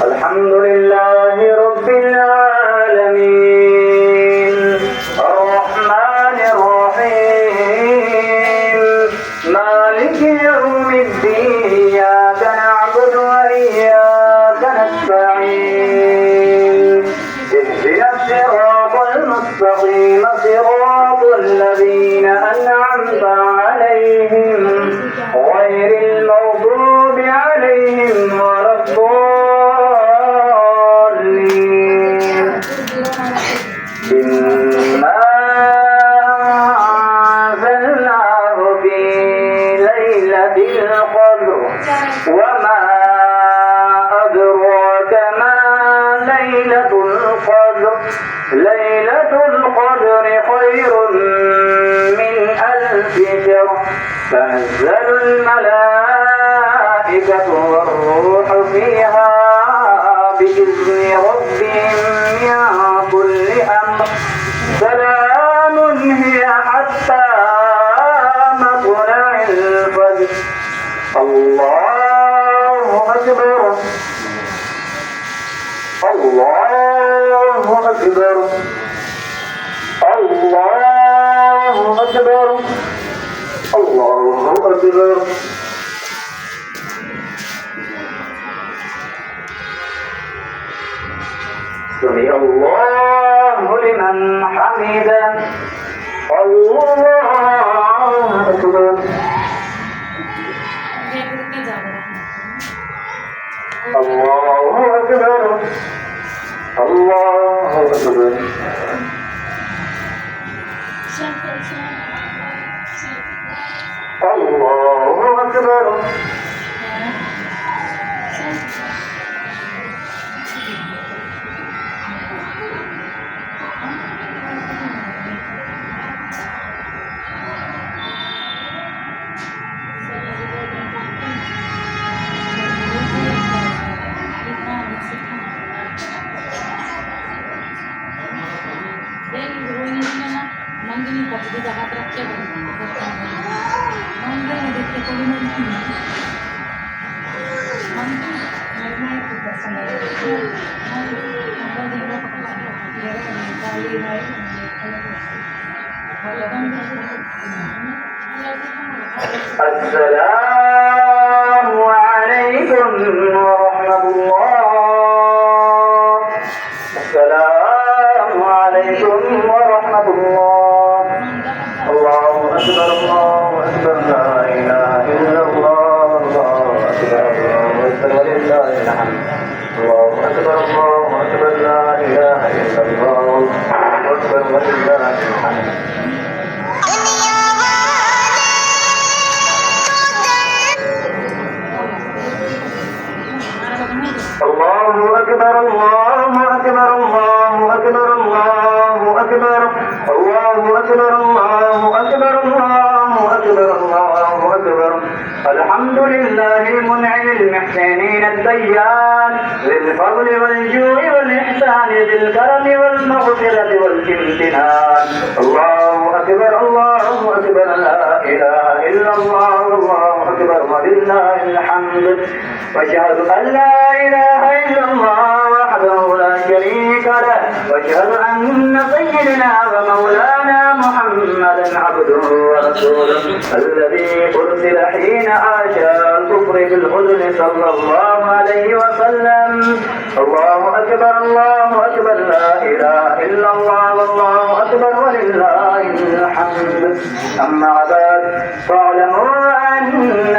الحمد لله رب العالمين الرحمن الرحيم مالك يوم الدين إياك نعبد وإياك نستعين اهدنا الصراط المستقيم صراط الذين أنعمت عليهم غير المغضوب عليهم ولا الضالين إنا أنزلناه في ليلة القدر وما أدراك ما ليلة القدر ليلة القدر خير من ألف شهر تنزل الملائكة والروح فيها بإذن ربهم من كل أمر سلام هي حتى مطلع الفجر الله أكبر الله أكبر الله أكبر الله أكبر سمع الله لمن حمده الله أكبر الله أكبر الله أكبر الله أكبر मंदिर पद्धती हात रखे मंदिर देखते कोणी السلام عليكم ورحمة الله السلام عليكم ورحمة الله الله أكبر الله أكبر لا إله إلا الله الله أكبر الله أكبر ولله الحمد الله أكبر الله أكبر لا إله إلا الله الله أكبر ولله الحمد الله أكبر الله أكبر الله أكبر الله أكبر الله أكبر الله أكبر الله أكبر الله أكبر الحمد لله المنعم المحسنين الديان ذي الفضل والجود والإحسان ذي الكرم والمغفرة والامتنان الله أكبر الله أكبر لا إله إلا الله الله أكبر ولله الحمد وأشهد أن لا إله إلا الله وحده لا شريك له وأشهد أن سيدنا ومولانا محمدا عبده ورسوله الذي أرسل حين عاشى الكفر بالحزن صلى الله عليه وسلم الله أكبر لا إله إلا الله والله أكبر ولله الحمد أما بعد فاعلموا أن